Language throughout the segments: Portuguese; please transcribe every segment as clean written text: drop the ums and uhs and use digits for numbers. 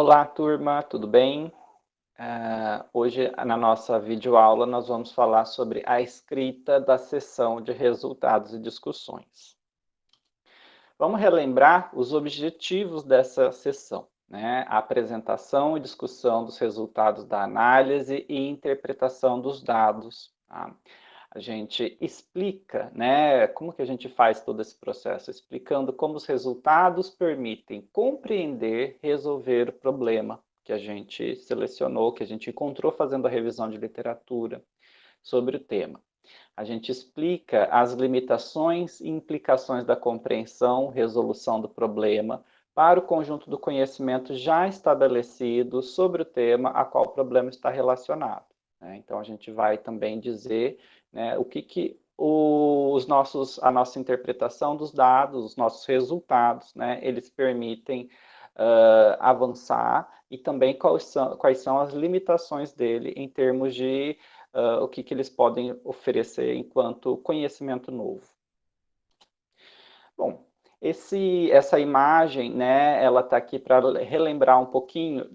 Olá, turma, tudo bem? Hoje, na nossa videoaula, nós vamos falar sobre a escrita da sessão de resultados e discussões. Vamos relembrar os objetivos dessa sessão, né? A apresentação e discussão dos resultados da análise e interpretação dos dados, tá? A gente explica, né, como que a gente faz todo esse processo, explicando como os resultados permitem compreender, resolver o problema que a gente selecionou, que a gente encontrou fazendo a revisão de literatura sobre o tema. A gente explica as limitações e implicações da compreensão, resolução do problema para o conjunto do conhecimento já estabelecido sobre o tema a qual o problema está relacionado, né? Então, a gente vai também dizer, né, o que a nossa interpretação dos dados, os nossos resultados, né, eles permitem avançar e também quais são as limitações dele em termos de o que eles podem oferecer enquanto conhecimento novo. Bom, essa imagem, né, ela está aqui para relembrar um pouquinho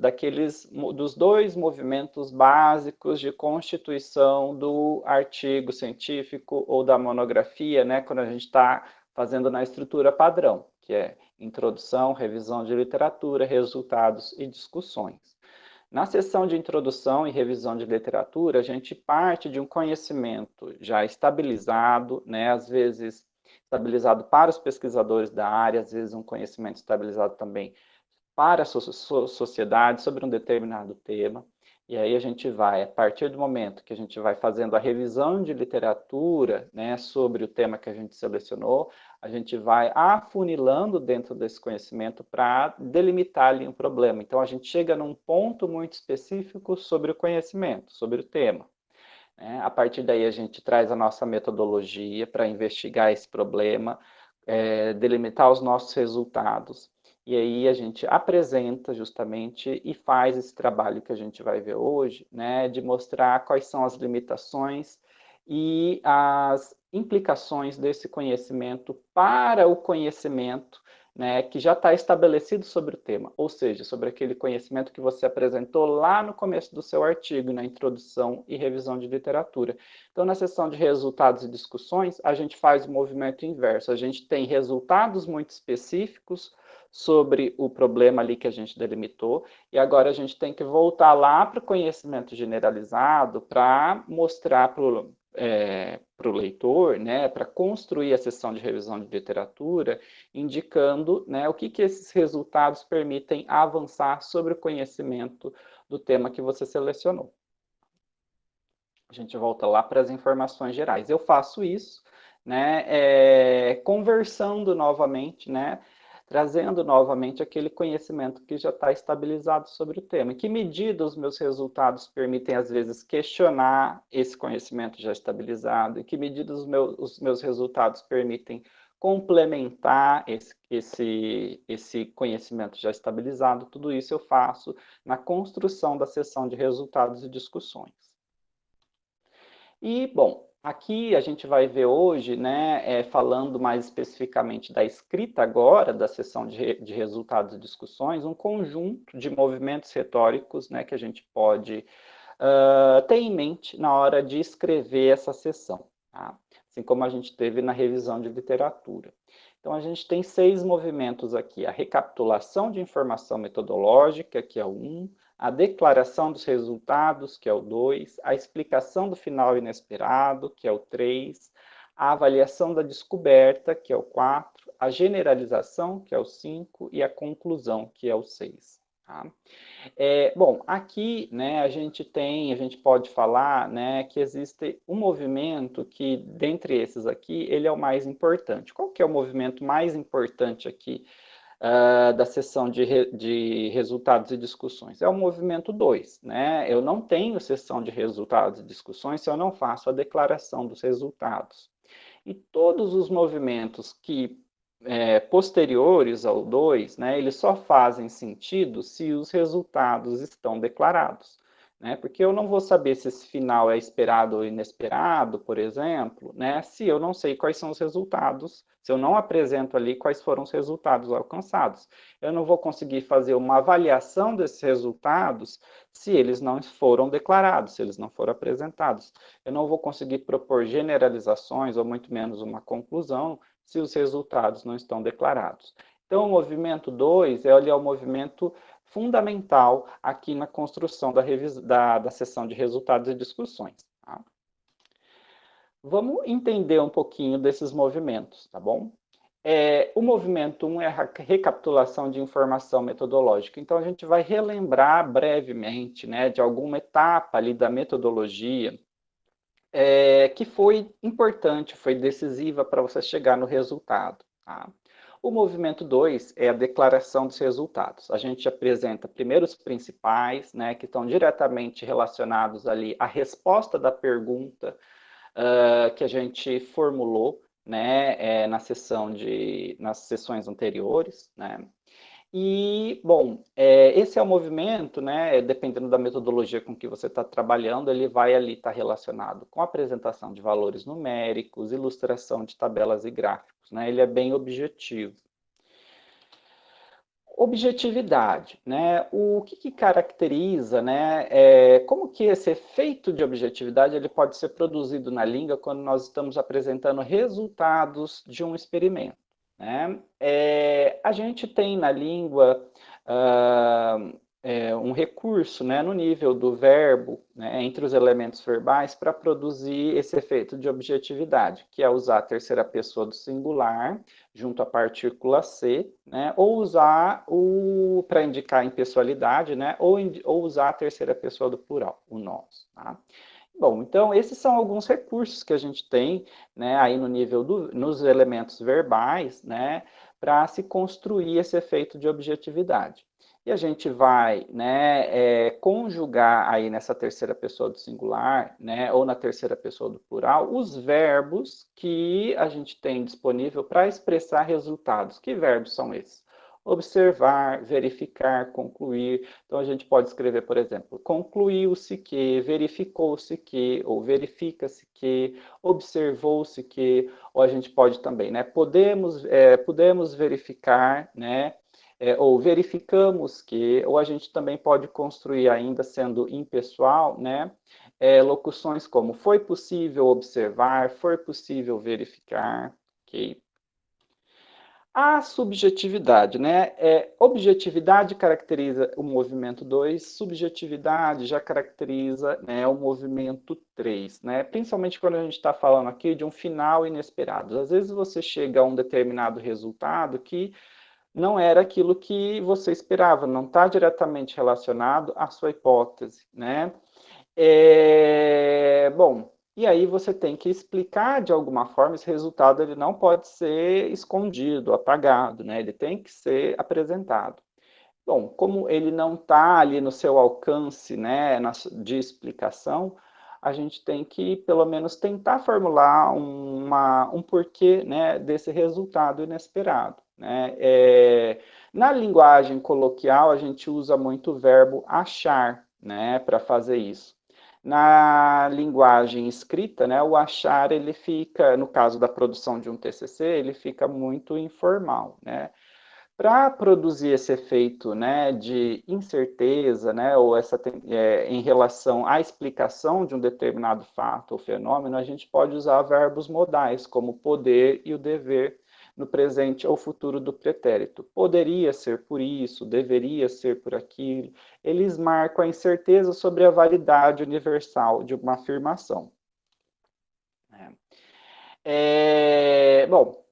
dos dois movimentos básicos de constituição do artigo científico ou da monografia, né, quando a gente está fazendo na estrutura padrão, que é introdução, revisão de literatura, resultados e discussões. Na seção de introdução e revisão de literatura, a gente parte de um conhecimento já estabilizado, né, às vezes estabilizado para os pesquisadores da área, às vezes um conhecimento estabilizado também para a sociedade sobre um determinado tema. E aí a gente vai, a partir do momento que a gente vai fazendo a revisão de literatura, né, sobre o tema que a gente selecionou, a gente vai afunilando dentro desse conhecimento para delimitar ali um problema. Então, a gente chega num ponto muito específico sobre o conhecimento, sobre o tema, né? A partir daí, a gente traz a nossa metodologia para investigar esse problema, delimitar os nossos resultados. E aí a gente apresenta justamente e faz esse trabalho que a gente vai ver hoje, né, de mostrar quais são as limitações e as implicações desse conhecimento para o conhecimento, né, que já está estabelecido sobre o tema, ou seja, sobre aquele conhecimento que você apresentou lá no começo do seu artigo, na introdução e revisão de literatura. Então, na seção de resultados e discussões, a gente faz o movimento inverso, a gente tem resultados muito específicos sobre o problema ali que a gente delimitou, e agora a gente tem que voltar lá para o conhecimento generalizado para mostrar para o leitor, né, para construir a sessão de revisão de literatura, indicando, né, o que esses resultados permitem avançar sobre o conhecimento do tema que você selecionou. A gente volta lá para as informações gerais. Eu faço isso, né, conversando novamente, né, trazendo novamente aquele conhecimento que já está estabilizado sobre o tema. Em que medida os meus resultados permitem, às vezes, questionar esse conhecimento já estabilizado? Em que medida os meus resultados permitem complementar esse conhecimento já estabilizado? Tudo isso eu faço na construção da sessão de resultados e discussões. E, bom, aqui a gente vai ver hoje, né, falando mais especificamente da escrita agora, da sessão de resultados e discussões, um conjunto de movimentos retóricos, né, que a gente pode ter em mente na hora de escrever essa sessão, tá? Assim como a gente teve na revisão de literatura. Então, a gente tem 6 movimentos aqui: a recapitulação de informação metodológica, que é o 1, a declaração dos resultados, que é o 2, a explicação do final inesperado, que é o 3, a avaliação da descoberta, que é o 4, a generalização, que é o 5, e a conclusão, que é o 6. Tá? Bom, aqui, né, a gente pode falar, né, que existe um movimento que, dentre esses aqui, ele é o mais importante. Qual que é o movimento mais importante aqui da sessão de resultados e discussões? É o movimento 2, né? Eu não tenho sessão de resultados e discussões se eu não faço a declaração dos resultados. E todos os movimentos que posteriores ao 2, né, eles só fazem sentido se os resultados estão declarados. né? Porque eu não vou saber se esse final é esperado ou inesperado, por exemplo, né? Se eu não sei quais são os resultados, se eu não apresento ali quais foram os resultados alcançados. Eu não vou conseguir fazer uma avaliação desses resultados se eles não foram declarados, se eles não foram apresentados. Eu não vou conseguir propor generalizações, ou muito menos uma conclusão, se os resultados não estão declarados. Então, o movimento 2 é o movimento fundamental aqui na construção da sessão de resultados e discussões. Tá? Vamos entender um pouquinho desses movimentos, tá bom? O movimento 1 é a recapitulação de informação metodológica. Então, a gente vai relembrar brevemente, né, de alguma etapa ali da metodologia que foi importante, foi decisiva para você chegar no resultado. Tá? O movimento 2 é a declaração dos resultados. A gente apresenta primeiro os principais, né, que estão diretamente relacionados ali à resposta da pergunta que a gente formulou, né, nas sessões anteriores, né? E, bom, esse é o movimento, né, dependendo da metodologia com que você está trabalhando, ele vai ali estar relacionado com a apresentação de valores numéricos, ilustração de tabelas e gráficos, né, ele é bem objetivo. Objetividade, né, o que caracteriza, né, como que esse efeito de objetividade ele pode ser produzido na língua quando nós estamos apresentando resultados de um experimento. Né? A gente tem na língua um recurso, né, no nível do verbo, né, entre os elementos verbais, para produzir esse efeito de objetividade, que é usar a terceira pessoa do singular, junto à partícula se, né, ou usar para indicar impessoalidade, né, ou usar a terceira pessoa do plural, o nós. Tá? Bom, então esses são alguns recursos que a gente tem, né, aí no nível nos elementos verbais, né, para se construir esse efeito de objetividade. E a gente vai, né, conjugar aí nessa terceira pessoa do singular, né, ou na terceira pessoa do plural, os verbos que a gente tem disponível para expressar resultados. Que verbos são esses? Observar, verificar, concluir. Então, a gente pode escrever, por exemplo, concluiu-se que, verificou-se que, ou verifica-se que, observou-se que, ou a gente pode também, né, podemos verificar, né, ou verificamos que, ou a gente também pode construir ainda sendo impessoal, né, locuções como foi possível observar, foi possível verificar, ok? A subjetividade, né? Objetividade caracteriza o movimento 2, subjetividade já caracteriza, né, o movimento 3, né? Principalmente quando a gente está falando aqui de um final inesperado. Às vezes você chega a um determinado resultado que não era aquilo que você esperava, não está diretamente relacionado à sua hipótese, né? Bom, e aí você tem que explicar de alguma forma, esse resultado ele não pode ser escondido, apagado, né? Ele tem que ser apresentado. Bom, como ele não está ali no seu alcance, né, de explicação, a gente tem que, pelo menos, tentar formular um porquê, né, desse resultado inesperado. Né? Na linguagem coloquial, a gente usa muito o verbo achar, né, para fazer isso. Na linguagem escrita, né, o achar, ele fica, no caso da produção de um TCC, ele fica muito informal, né? Para produzir esse efeito, né, de incerteza, né, ou em relação à explicação de um determinado fato ou fenômeno, a gente pode usar verbos modais, como poder e o dever, no presente ou futuro do pretérito. Poderia ser por isso, deveria ser por aquilo. Eles marcam a incerteza sobre a validade universal de uma afirmação. Bom,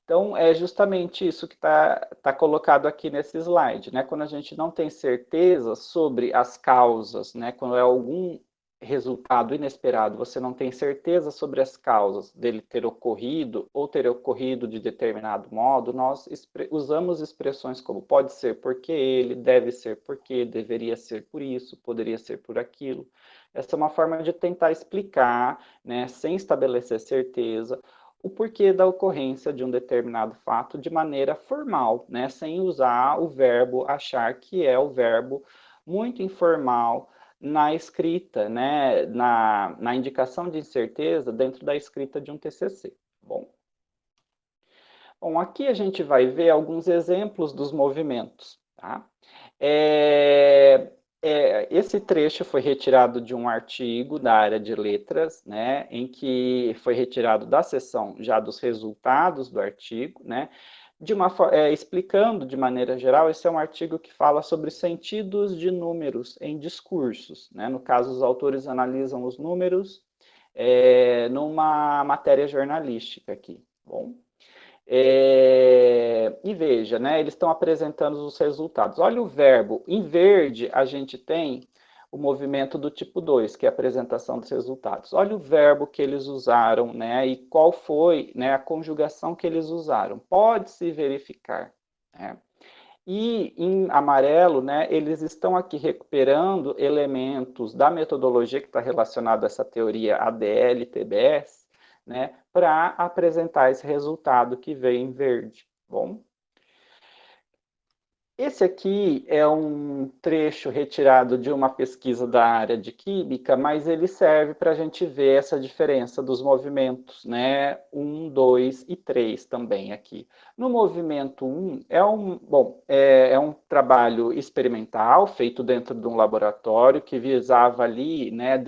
então, é justamente isso que tá colocado aqui nesse slide, né? Quando a gente não tem certeza sobre as causas, né? Quando é algum resultado inesperado, você não tem certeza sobre as causas dele ter ocorrido ou ter ocorrido de determinado modo, nós usamos expressões como pode ser porque ele, deve ser porque, deveria ser por isso, poderia ser por aquilo. Essa é uma forma de tentar explicar, né, sem estabelecer certeza, o porquê da ocorrência de um determinado fato de maneira formal, né, sem usar o verbo achar, que é o verbo muito informal na escrita, né, na indicação de incerteza dentro da escrita de um TCC. Bom, aqui a gente vai ver alguns exemplos dos movimentos. Tá? Esse trecho foi retirado de um artigo da área de letras, né, em que foi retirado da seção já dos resultados do artigo, né, explicando de maneira geral. Esse é um artigo que fala sobre sentidos de números em discursos. Né? No caso, os autores analisam os números numa matéria jornalística aqui. Bom, e veja, né, eles estão apresentando os resultados. Olha o verbo. Em verde, a gente tem o movimento do tipo 2, que é a apresentação dos resultados. Olha o verbo que eles usaram, né, e qual foi, né, a conjugação que eles usaram. Pode-se verificar. Né? E em amarelo, né, eles estão aqui recuperando elementos da metodologia que está relacionada a essa teoria ADL-TBS, né, para apresentar esse resultado que veio em verde. Bom, esse aqui é um trecho retirado de uma pesquisa da área de química, mas ele serve para a gente ver essa diferença dos movimentos, né? 1, 2 e 3 também aqui. No movimento 1, é um trabalho experimental feito dentro de um laboratório que visava ali, né,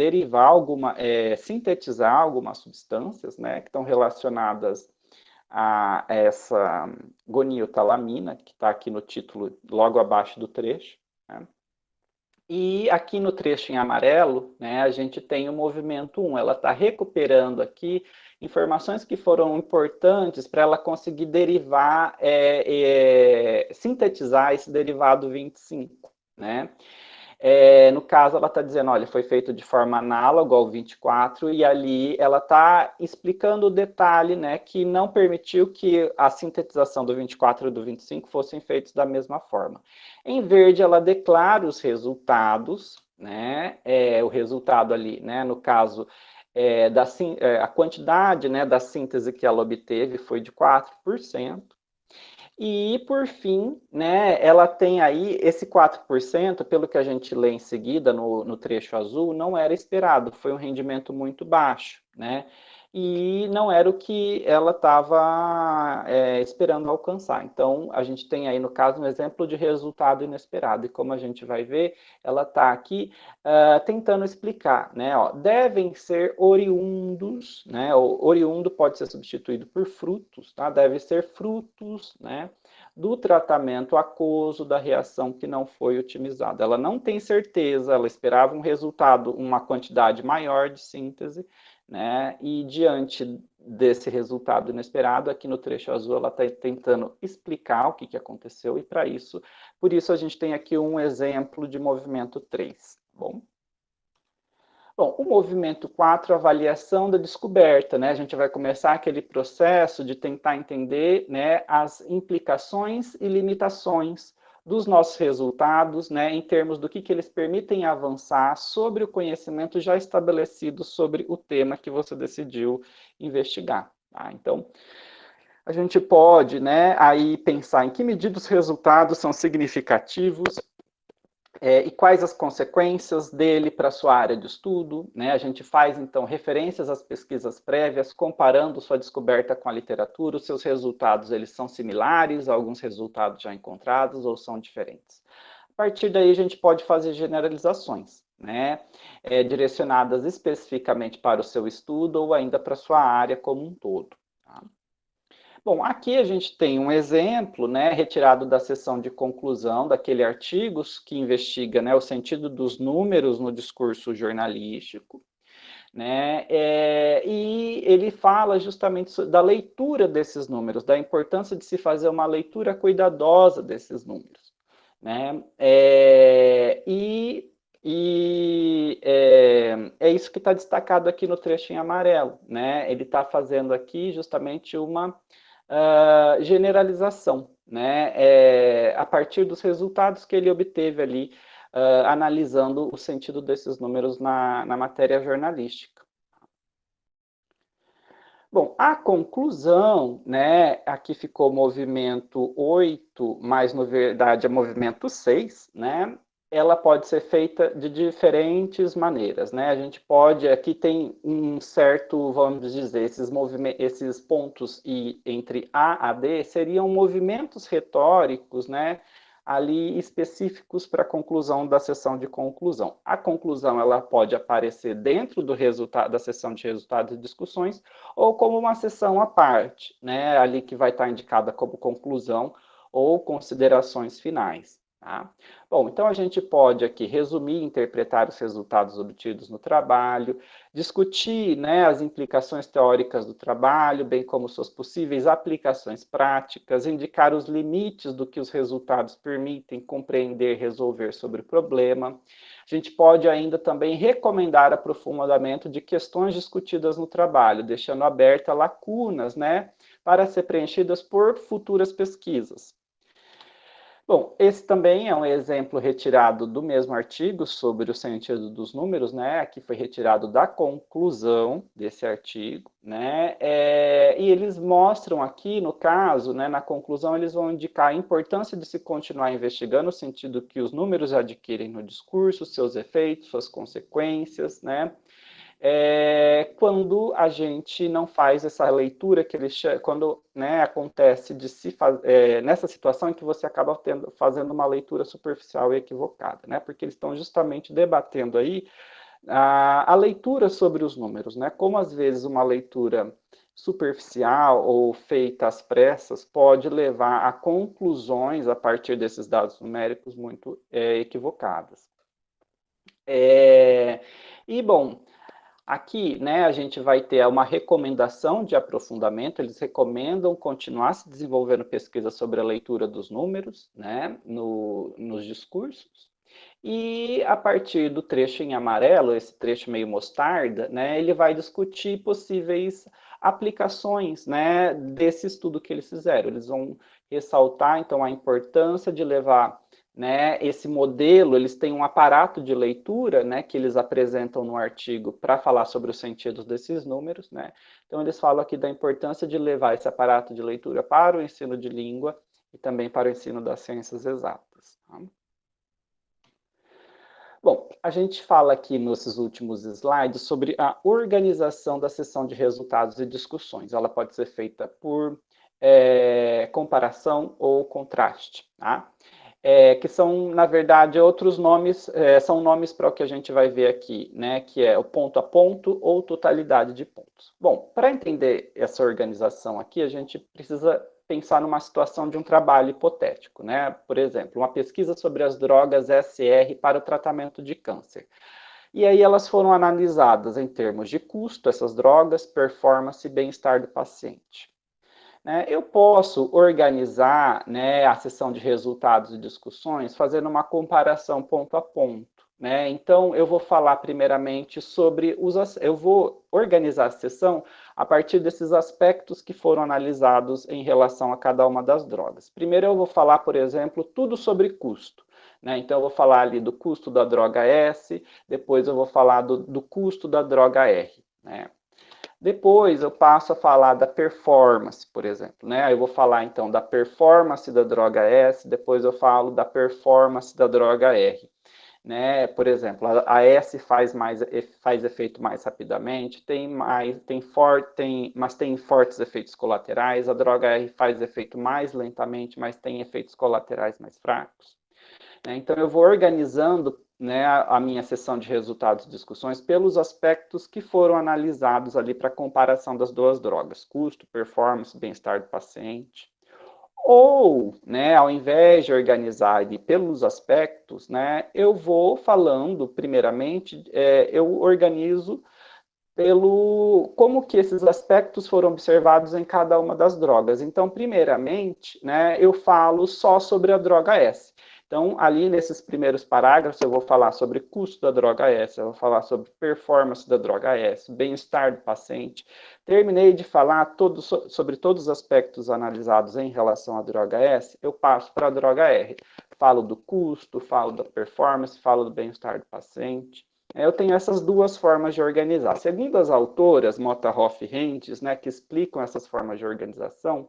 sintetizar algumas substâncias, né, que estão relacionadas a essa goniotalamina, que está aqui no título, logo abaixo do trecho. Né? E aqui no trecho em amarelo, né, a gente tem o movimento 1. Ela está recuperando aqui informações que foram importantes para ela conseguir derivar, sintetizar esse derivado 25. Né? No caso, ela está dizendo, olha, foi feito de forma análoga ao 24, e ali ela está explicando o detalhe, né, que não permitiu que a sintetização do 24 e do 25 fossem feitos da mesma forma. Em verde, ela declara os resultados, né, o resultado ali, né, no caso, a quantidade, né, da síntese que ela obteve foi de 4%. E, por fim, né, ela tem aí esse 4%, pelo que a gente lê em seguida no trecho azul, não era esperado, foi um rendimento muito baixo, né? E não era o que ela estava esperando alcançar. Então, a gente tem aí, no caso, um exemplo de resultado inesperado. E como a gente vai ver, ela está aqui tentando explicar, né? Ó, devem ser oriundos, né? O oriundo pode ser substituído por frutos, tá? Deve ser frutos, né, do tratamento aquoso da reação que não foi otimizada. Ela não tem certeza, ela esperava um resultado, uma quantidade maior de síntese, né? E diante desse resultado inesperado, aqui no trecho azul, ela está tentando explicar o que aconteceu, e por isso a gente tem aqui um exemplo de movimento 3. Bom, o movimento 4, avaliação da descoberta, né? A gente vai começar aquele processo de tentar entender, né, as implicações e limitações dos nossos resultados, né, em termos do que eles permitem avançar sobre o conhecimento já estabelecido sobre o tema que você decidiu investigar. Tá? Então, a gente pode, né, aí pensar em que medida os resultados são significativos, e quais as consequências dele para a sua área de estudo. Né? A gente faz, então, referências às pesquisas prévias, comparando sua descoberta com a literatura. Os seus resultados, eles são similares a alguns resultados já encontrados ou são diferentes. A partir daí, a gente pode fazer generalizações, né? Direcionadas especificamente para o seu estudo ou ainda para a sua área como um todo. Tá? Bom, aqui a gente tem um exemplo, né, retirado da seção de conclusão daquele artigo que investiga, né, o sentido dos números no discurso jornalístico, né, e ele fala justamente da leitura desses números, da importância de se fazer uma leitura cuidadosa desses números, né, é isso que está destacado aqui no trecho em amarelo, né, ele está fazendo aqui justamente uma generalização, né, a partir dos resultados que ele obteve ali, analisando o sentido desses números na matéria jornalística. Bom, a conclusão, né, aqui ficou movimento 8, mas, na verdade, é movimento 6, né, ela pode ser feita de diferentes maneiras, né? A gente pode, aqui tem um certo, vamos dizer, esses pontos I entre A a D seriam movimentos retóricos, né? Ali específicos para a conclusão da sessão de conclusão. A conclusão ela pode aparecer dentro do resultado da sessão de resultados e discussões ou como uma sessão à parte, né? Ali que vai estar indicada como conclusão ou considerações finais. Tá? Bom, então a gente pode aqui resumir e interpretar os resultados obtidos no trabalho, discutir, né, as implicações teóricas do trabalho, bem como suas possíveis aplicações práticas, indicar os limites do que os resultados permitem compreender e resolver sobre o problema. A gente pode ainda também recomendar aprofundamento de questões discutidas no trabalho, deixando abertas lacunas, né, para ser preenchidas por futuras pesquisas. Bom, esse também é um exemplo retirado do mesmo artigo sobre o sentido dos números, né? Aqui foi retirado da conclusão desse artigo, né? E eles mostram aqui, no caso, né, na conclusão, eles vão indicar a importância de se continuar investigando o sentido que os números adquirem no discurso, seus efeitos, suas consequências, né? Quando a gente não faz essa leitura que eles quando, né, acontece de se nessa situação em que você acaba fazendo uma leitura superficial e equivocada, né? Porque eles estão justamente debatendo aí a leitura sobre os números, né? Como às vezes uma leitura superficial ou feita às pressas pode levar a conclusões a partir desses dados numéricos muito equivocadas. E bom, aqui, né, a gente vai ter uma recomendação de aprofundamento, eles recomendam continuar se desenvolvendo pesquisa sobre a leitura dos números, né, nos discursos, e a partir do trecho em amarelo, esse trecho meio mostarda, né, ele vai discutir possíveis aplicações, né, desse estudo que eles fizeram. Eles vão ressaltar, então, a importância de levar, né, esse modelo, eles têm um aparato de leitura, né, que eles apresentam no artigo para falar sobre os sentidos desses números, né. Então, eles falam aqui da importância de levar esse aparato de leitura para o ensino de língua e também para o ensino das ciências exatas. Tá? Bom, a gente fala aqui nesses últimos slides sobre a organização da sessão de resultados e discussões. Ela pode ser feita por comparação ou contraste, tá? Que são, na verdade, outros nomes, são nomes para o que a gente vai ver aqui, né? Que é o ponto a ponto ou totalidade de pontos. Bom, para entender essa organização aqui, a gente precisa pensar numa situação de um trabalho hipotético, né? Por exemplo, uma pesquisa sobre as drogas SR para o tratamento de câncer. E aí elas foram analisadas em termos de custo, essas drogas, performance e bem-estar do paciente. Eu posso organizar, né, a sessão de resultados e discussões fazendo uma comparação ponto a ponto. Né? Então, eu vou falar primeiramente sobre eu vou organizar a sessão a partir desses aspectos que foram analisados em relação a cada uma das drogas. Primeiro, eu vou falar, por exemplo, tudo sobre custo. Né? Então, eu vou falar ali do custo da droga S, depois eu vou falar do custo da droga R. Né? Depois eu passo a falar da performance, por exemplo, né? Eu vou falar então da performance da droga S, depois eu falo da performance da droga R, né? Por exemplo, a S faz efeito mais rapidamente, mas tem fortes efeitos colaterais. A droga R faz efeito mais lentamente, mas tem efeitos colaterais mais fracos. Então, eu vou organizando, né, a minha sessão de resultados e discussões pelos aspectos que foram analisados ali para comparação das duas drogas, custo, performance, bem-estar do paciente. Ou, né, ao invés de organizar ali pelos aspectos, né, eu vou falando, primeiramente, eu organizo pelo como que esses aspectos foram observados em cada uma das drogas. Então, primeiramente, né, eu falo só sobre a droga S. Então, ali nesses primeiros parágrafos, eu vou falar sobre custo da droga S, eu vou falar sobre performance da droga S, bem-estar do paciente. Terminei de falar sobre todos os aspectos analisados em relação à droga S, eu passo para a droga R. Falo do custo, falo da performance, falo do bem-estar do paciente. Eu tenho essas duas formas de organizar. Segundo as autoras, Mota, Hoff e Hentges, né, que explicam essas formas de organização,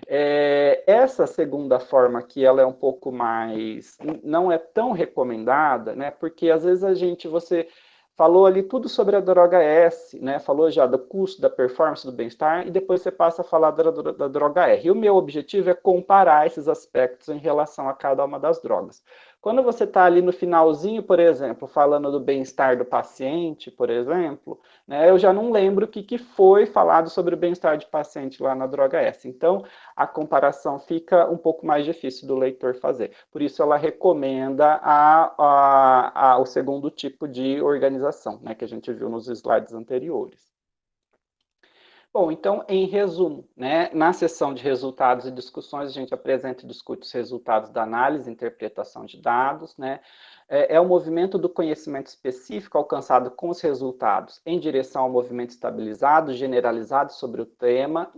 essa segunda forma aqui, ela é um pouco mais, não é tão recomendada, né? Porque às vezes você falou ali tudo sobre a droga S, né? Falou já do custo, da performance, do bem-estar, e depois você passa a falar da droga R. E o meu objetivo é comparar esses aspectos em relação a cada uma das drogas. Quando você está ali no finalzinho, por exemplo, falando do bem-estar do paciente, por exemplo, né, eu já não lembro o que foi falado sobre o bem-estar de paciente lá na droga S. Então, a comparação fica um pouco mais difícil do leitor fazer. Por isso, ela recomenda o segundo tipo de organização, né, que a gente viu nos slides anteriores. Bom, então, em resumo, né, na sessão de resultados e discussões, a gente apresenta e discute os resultados da análise e interpretação de dados, né, o movimento do conhecimento específico alcançado com os resultados em direção ao movimento estabilizado, generalizado sobre o tema,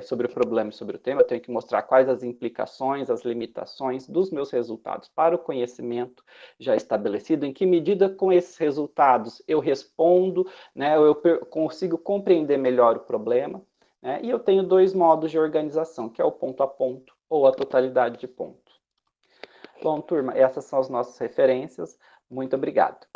sobre o problema e sobre o tema. Eu tenho que mostrar quais as implicações, as limitações dos meus resultados para o conhecimento já estabelecido, em que medida com esses resultados eu respondo, né, eu consigo compreender melhor o problema, né, e eu tenho dois modos de organização, que é o ponto a ponto ou a totalidade de pontos. Bom, turma, essas são as nossas referências. Muito obrigado.